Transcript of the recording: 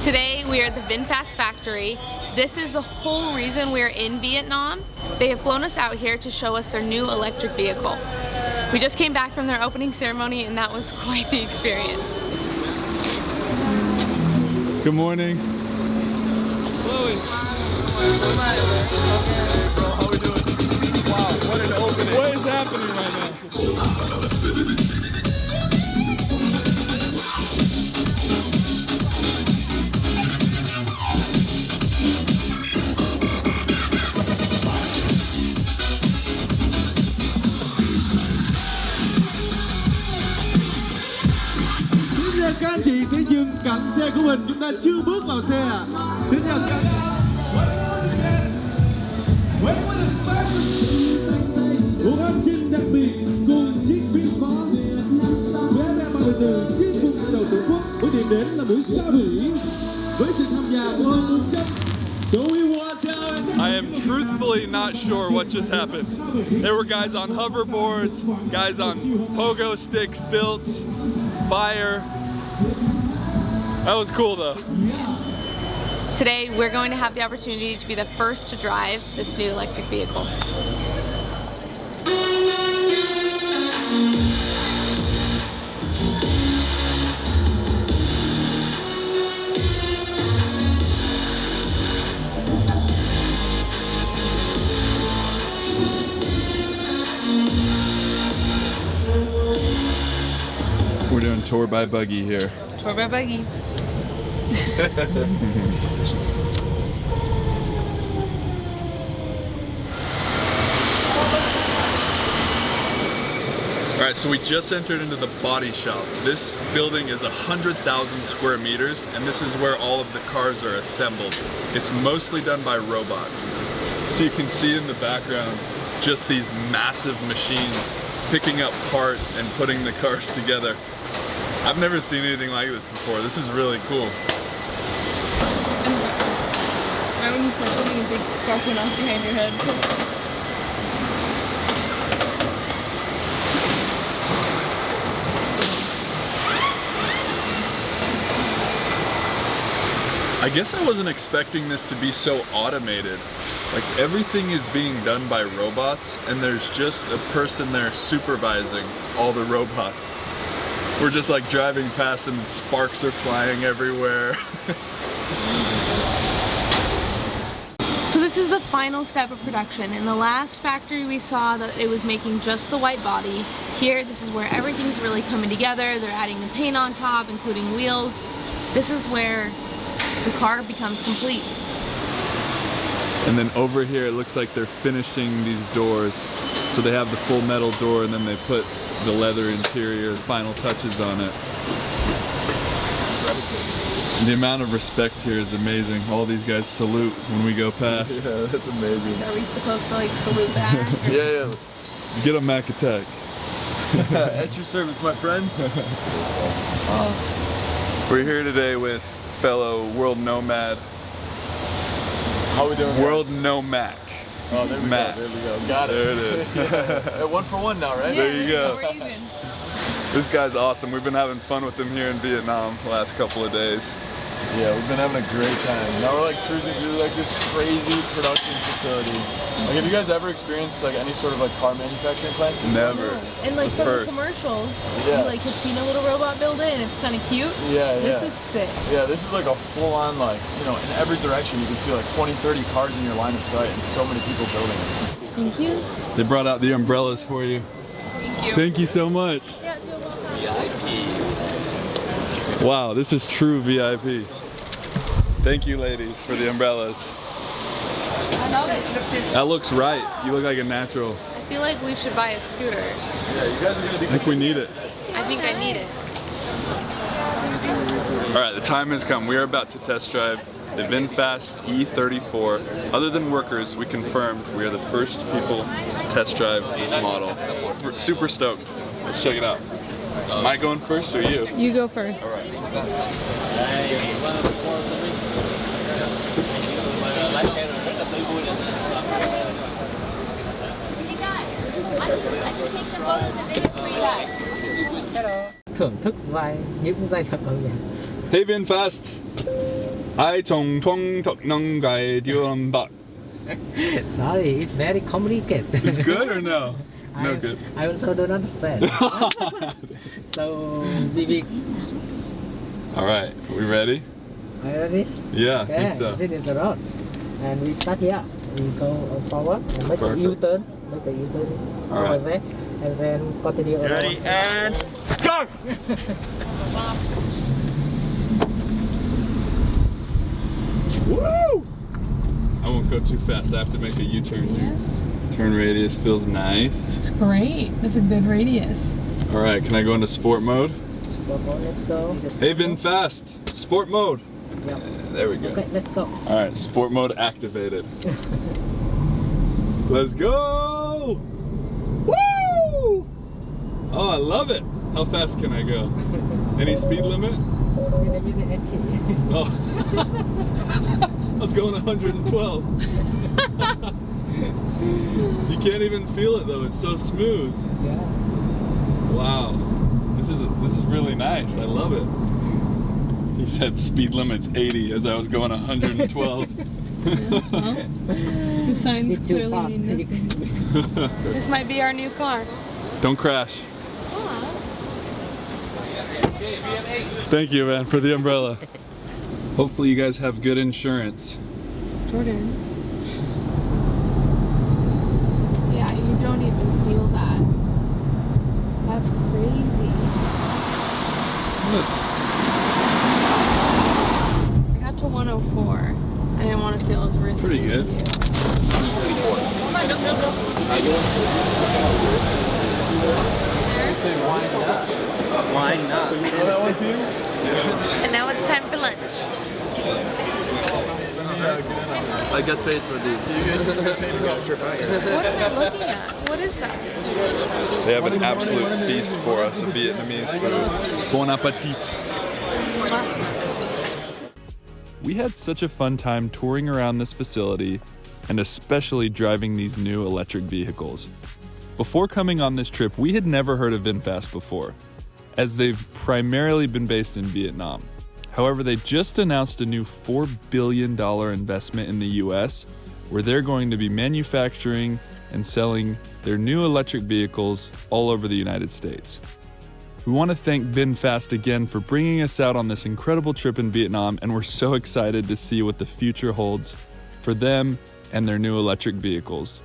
Today we are at the Vinfast factory. This is the whole reason we're in Vietnam. They have flown us out here to show us their new electric vehicle. We just came back from their opening ceremony and that was quite the experience. Good morning. Chloe. How are we doing? Wow, what an opening. What is happening right now? Các anh chị sẽ dừng cạnh xe của mình, chúng ta chưa bước vào xe ạ. Xin chào các anh. Một hành trình đặc biệt cùng chiếc Vinfast vé ra bằng từ chiếc vùng đầu tổ quốc với điểm đến là mũi Sa Bỉ với sự tham gia của hơn 100. So we watch out. I am truthfully not sure what just happened. There were guys on hoverboards, guys on pogo sticks, stilts, fire. That was cool though. Today we're going to have the opportunity to be the first to drive this new electric vehicle. We're doing tour by buggy here. Tour by buggy. Alright, so we just entered into the body shop. This building is 100,000 square meters, and this is where all of the cars are assembled. It's mostly done by robots. So you can see in the background just these massive machines picking up parts and putting the cars together. I've never seen anything like this before. This is really cool. Right when you start getting a big spark went off behind your head. I guess I wasn't expecting this to be so automated. Like everything is being done by robots and there's just a person there supervising all the robots. We're just like driving past and sparks are flying everywhere. So this is the final step of production. In the last factory we saw that it was making just the white body. Here this is where everything's really coming together. They're adding the paint on top, including wheels. This is where the car becomes complete. And then over here it looks like they're finishing these doors. So they have the full metal door and then they put the leather interior, final touches on it. The amount of respect here is amazing. All these guys salute when we go past. Yeah, that's amazing. Are we supposed to like salute back? Yeah. Get a Mac attack. At your service, my friends. We're here today with fellow world nomad. How are we doing? World Nomac. Oh, there we Mac. go. There we go. Got it. There it is. Yeah. 1 for 1 now, right? Yeah, There you go. We're even. This guy's awesome. We've been having fun with him here in Vietnam the last couple of days. Yeah, we've been having a great time. Now we're like cruising through like this crazy production facility. Like, have you guys ever experienced like any sort of like car manufacturing plants before? Never. And like The from first. the commercials, Yeah. you like have seen a little robot build it and it's kind of cute. Yeah. This is sick. Yeah, this is like a full-on, like, you know, in every direction you can see like 20, 30 cars in your line of sight and so many people building it. Thank you. They brought out the umbrellas for you. Thank you. Thank you so much. Yeah, you're welcome. Wow, this is true VIP. Thank you ladies for the umbrellas. I love it. That looks right. You look like a natural. I feel like we should buy a scooter. Yeah, you guys are gonna be. I think we need it. I think I need it. All right, the time has come. We are about to test drive the Vinfast E34. Other than workers, we confirmed we are the first people to test drive this model. We're super stoked. Let's check it out. Am I going first or you? You go first. All right. Thưởng thức những giai điệu âm nhạc. Hey Vinfast. Ai chong chong tok nong gai dion bak. Sorry, it's very complicated. It's good or no? No good. I also don't understand. So, we All right, we ready? are you ready? Yeah, I Okay, think so. this is the road. And we start here. We go forward and make a Perfect. U-turn. Make a U-turn All right. over there. And then continue around. Ready and go! Woo! I won't go too fast. I have to make a U-turn here. Yes. Turn radius feels nice. It's great. That's a good radius. All right, can I go into sport mode? Sport mode, let's go. Hey, Vinfast, sport mode. Yep. There we go. Okay, let's go. All right, sport mode activated. Let's go! Woo! Oh, I love it. How fast can I go? Any speed limit? Oh, I was going 112. You can't even feel it though. It's so smooth. Yeah. Wow, this is really nice. I love it. He said speed limit's 80 as I was going 112. The signs It's too clearly far. mean nothing. This might be our new car. Don't crash. Stop. Thank you, man, for the umbrella. Hopefully you guys have good insurance. Jordan. Yeah, you don't even feel that. That's crazy. I got to 104. I didn't want to feel as risky. Pretty good. As you. Why not? And now it's time for lunch. I get paid for these. What am I looking at? What is that? They have an absolute feast for us of Vietnamese food. Bon appetit. We had such a fun time touring around this facility and especially driving these new electric vehicles. Before coming on this trip, we had never heard of Vinfast before, as they've primarily been based in Vietnam. However, they just announced a new $4 billion investment in the US, where they're going to be manufacturing and selling their new electric vehicles all over the United States. We want to thank Vinfast again for bringing us out on this incredible trip in Vietnam, and we're so excited to see what the future holds for them and their new electric vehicles.